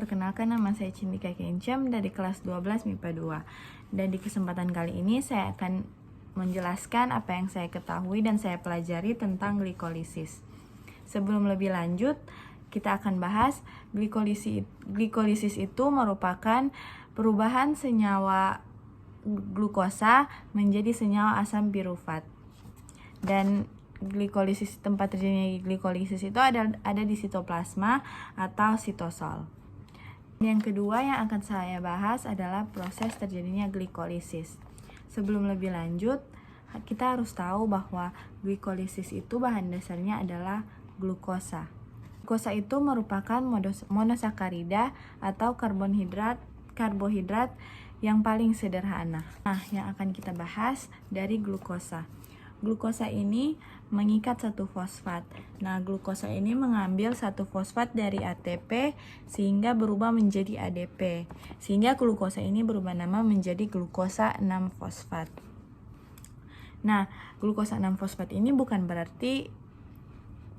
perkenalkan nama saya Cindika Kencem dari kelas 12 MIPA 2. Dan di kesempatan kali ini saya akan menjelaskan apa yang saya ketahui dan saya pelajari tentang glikolisis. Sebelum lebih lanjut, kita akan bahas glikolisis itu merupakan perubahan senyawa glukosa menjadi senyawa asam pirufat. Dan tempat terjadinya glikolisis itu ada di sitoplasma atau sitosol. Yang kedua yang akan saya bahas adalah proses terjadinya glikolisis. Sebelum lebih lanjut, kita harus tahu bahwa glikolisis itu bahan dasarnya adalah glukosa. Glukosa itu merupakan monosakarida atau karbohidrat yang paling sederhana. Nah, yang akan kita bahas dari glukosa. Glukosa ini mengikat satu fosfat. Nah, glukosa ini mengambil satu fosfat dari ATP sehingga berubah menjadi ADP. Sehingga glukosa ini berubah nama menjadi glukosa 6-fosfat. Nah, glukosa 6-fosfat ini bukan berarti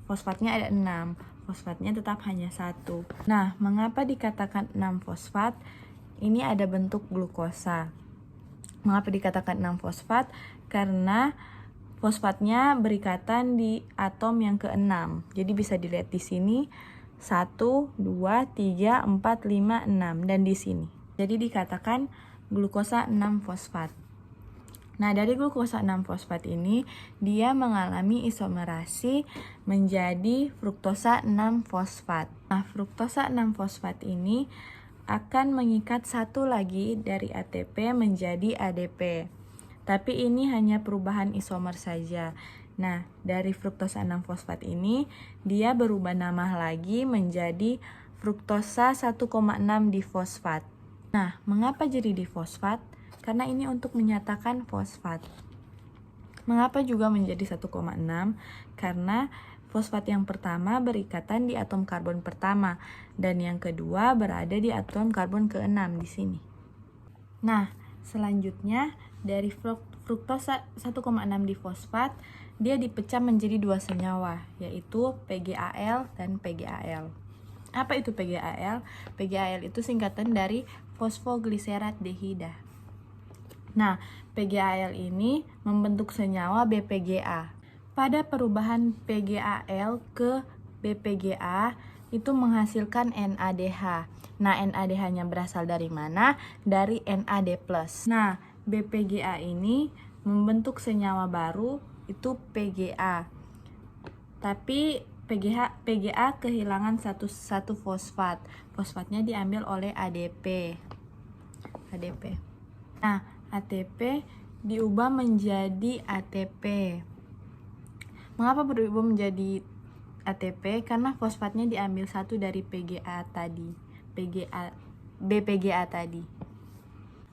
fosfatnya ada 6. Fosfatnya tetap hanya 1. Nah, mengapa dikatakan 6-fosfat? Ini ada bentuk glukosa. Mengapa dikatakan 6-fosfat? Karena fosfatnya berikatan di atom yang ke-6. Jadi bisa dilihat di sini 1, 2, 3, 4, 5, 6 dan di sini. Jadi dikatakan glukosa 6-fosfat. Nah, dari glukosa 6-fosfat ini dia mengalami isomerasi menjadi fruktosa 6-fosfat. Nah, fruktosa 6-fosfat ini akan mengikat satu lagi dari ATP menjadi ADP. Tapi ini hanya perubahan isomer saja. Nah, dari fruktosa 6-fosfat ini, dia berubah nama lagi menjadi fruktosa 1,6 difosfat. Nah, mengapa jadi difosfat? Karena ini untuk menyatakan fosfat. Mengapa juga menjadi 1,6? Karena fosfat yang pertama berikatan di atom karbon pertama, dan yang kedua berada di atom karbon ke-6 di sini. Nah, selanjutnya dari fruktosa 1,6 difosfat, dia dipecah menjadi dua senyawa, yaitu PgAl dan PgAl. Apa itu PgAl? PgAl itu singkatan dari fosfogliserat dehida. Nah, PgAl ini membentuk senyawa BPGA. Pada perubahan PgAl ke BPGA itu menghasilkan NADH. Nah, NADH-nya berasal dari mana? Dari NAD+. Nah, BPGA ini membentuk senyawa baru, itu PGA. Tapi PGA kehilangan satu fosfat. Fosfatnya diambil oleh ADP. Nah, ATP diubah menjadi ATP. Mengapa berubah menjadi ATP? Karena fosfatnya diambil satu dari PGA tadi. BPGA tadi.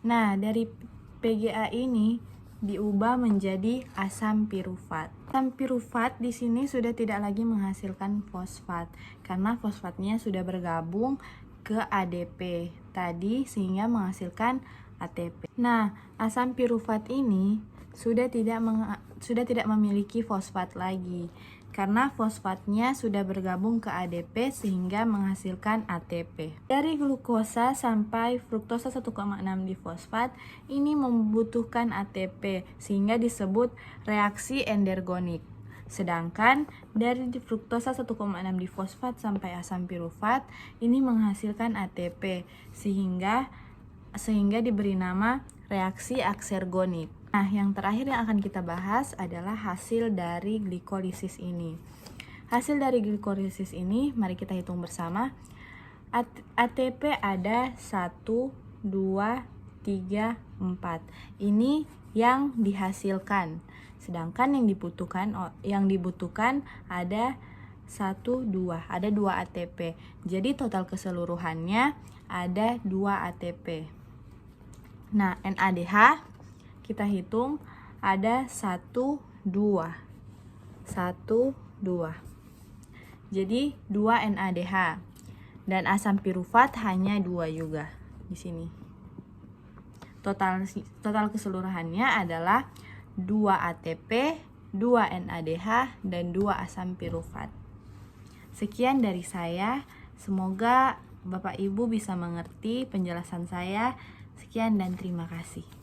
Nah, dari PGA ini diubah menjadi asam pirufat. Asam pirufat di sini sudah tidak lagi menghasilkan fosfat karena fosfatnya sudah bergabung ke ADP tadi sehingga menghasilkan ATP. Nah, asam pirufat ini sudah tidak memiliki fosfat lagi karena fosfatnya sudah bergabung ke ADP sehingga menghasilkan ATP. Dari glukosa sampai fruktosa 1,6 difosfat ini membutuhkan ATP sehingga disebut reaksi endergonik. Sedangkan dari fruktosa 1,6 difosfat sampai asam pirufat ini menghasilkan ATP sehingga diberi nama reaksi aksergonik. Nah, yang terakhir yang akan kita bahas adalah hasil dari glikolisis ini. Hasil dari glikolisis ini, mari kita hitung bersama. ATP ada 1, 2, 3, 4. Ini yang dihasilkan. Sedangkan yang dibutuhkan ada 1, 2. Ada 2 ATP. Jadi total keseluruhannya ada 2 ATP. Nah, NADH kita hitung ada 1, 2. Jadi 2 NADH. Dan asam pirufat hanya 2 juga di sini. Total keseluruhannya adalah 2 ATP, 2 NADH, dan 2 asam pirufat. Sekian dari saya. Semoga Bapak Ibu bisa mengerti penjelasan saya. Sekian dan terima kasih.